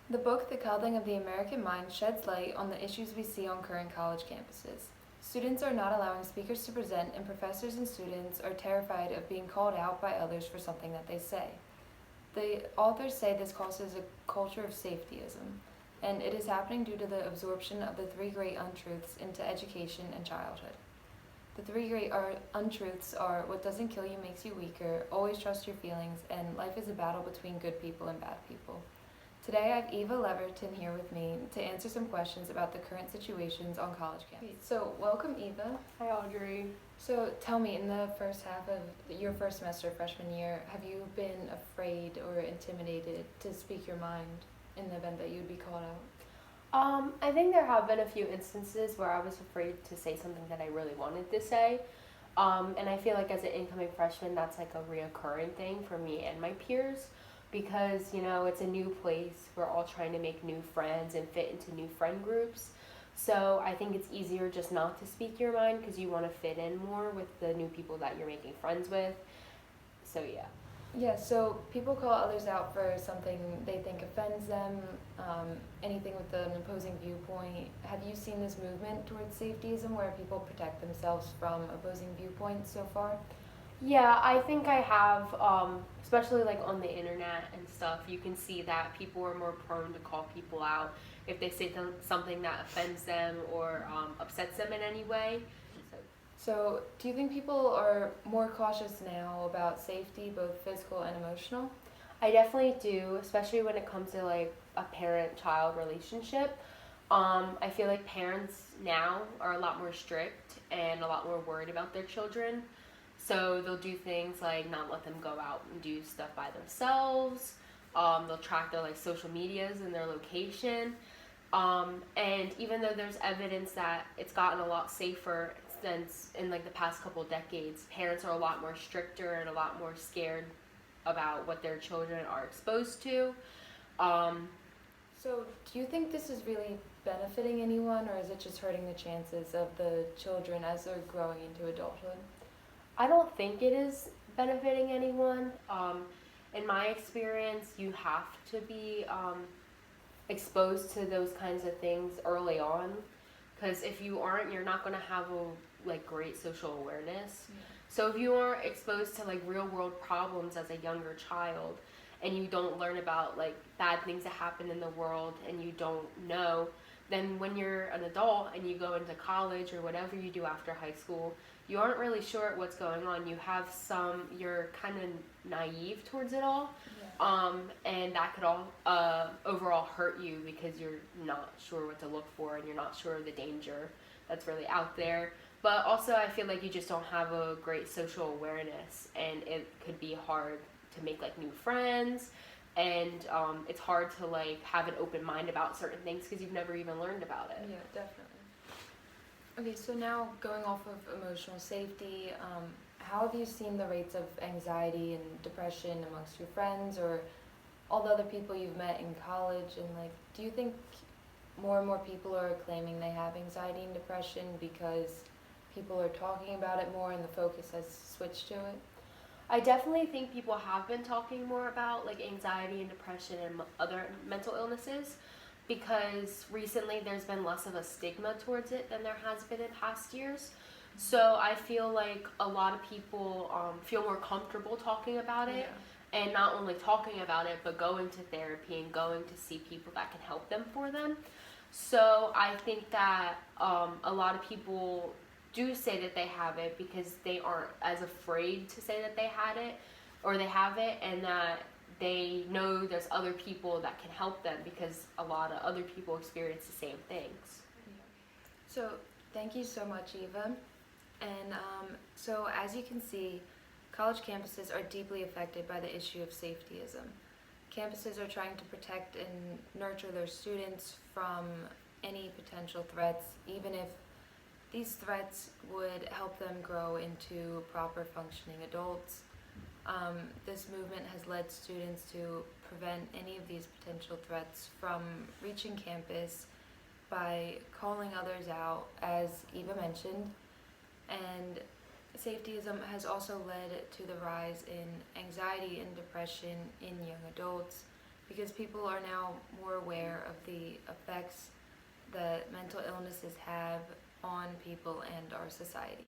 The book, The Coddling of the American Mind, sheds light on the issues we see on current college campuses. Students are not allowing speakers to present, and professors and students are terrified of being called out by others for something that they say. The authors say this causes a culture of safetyism, and it is happening due to the absorption of the three great untruths into education and childhood. The three great untruths are what doesn't kill you makes you weaker, always trust your feelings, and life is a battle between good people and bad people. Today I have Eva Leverton here with me to answer some questions about the current situations on college campuses. So welcome, Eva. Hi, Audrey. So tell me, in the first half of your first semester freshman year, have you been afraid or intimidated to speak your mind in the event that you'd be called out? I think there have been a few instances where I was afraid to say something that I really wanted to say. And I feel like as an incoming freshman, that's like a reoccurring thing for me and my peers because, it's a new place. We're all trying to make new friends and fit into new friend groups. So I think it's easier just not to speak your mind because you want to fit in more with the new people that you're making friends with. So yeah. Yeah, so people call others out for something they think offends them, anything with an opposing viewpoint. Have you seen this movement towards safetyism where people protect themselves from opposing viewpoints so far? Yeah, I think I have, especially like on the internet and stuff, you can see that people are more prone to call people out if they say something that offends them or upsets them in any way. So, do you think people are more cautious now about safety, both physical and emotional? I definitely do, especially when it comes to like a parent-child relationship. I feel like parents now are a lot more strict and a lot more worried about their children. So they'll do things like not let them go out and do stuff by themselves. They'll track their like social medias and their location. And even though there's evidence that it's gotten a lot safer since in like the past couple decades, parents are a lot more stricter and a lot more scared about what their children are exposed to. So, do you think this is really benefiting anyone, or is it just hurting the chances of the children as they're growing into adulthood? I don't think it is benefiting anyone. In my experience, you have to be exposed to those kinds of things early on, because if you aren't, you're not going to have a great social awareness. Yeah. So if you aren't exposed to like real world problems as a younger child, and you don't learn about like bad things that happen in the world, and you don't know, then when you're an adult and you go into college or whatever you do after high school, you aren't really sure what's going on. You're kind of naive towards it all. Yeah. And that could all overall hurt you because you're not sure what to look for and you're not sure of the danger that's really out there. But also I feel like you just don't have a great social awareness, and it could be hard to make like new friends, and it's hard to like have an open mind about certain things because you've never even learned about it. Yeah, definitely. Okay, so now going off of emotional safety, how have you seen the rates of anxiety and depression amongst your friends or all the other people you've met in college? And do you think more and more people are claiming they have anxiety and depression because people are talking about it more and the focus has switched to it? I definitely think people have been talking more about like anxiety and depression and other mental illnesses, because recently there's been less of a stigma towards it than there has been in past years. So I feel like a lot of people feel more comfortable talking about it, and not only talking about it, but going to therapy and going to see people that can help them for them. So I think that a lot of people do say that they have it because they aren't as afraid to say that they had it or they have it, and that they know there's other people that can help them because a lot of other people experience the same things. Yeah. So thank you so much, Eva. And so as you can see, college campuses are deeply affected by the issue of safetyism. Campuses are trying to protect and nurture their students from any potential threats, even if these threats would help them grow into proper functioning adults. This movement has led students to prevent any of these potential threats from reaching campus by calling others out, as Eva mentioned. And safetyism has also led to the rise in anxiety and depression in young adults because people are now more aware the effects that mental illnesses have on people and our society.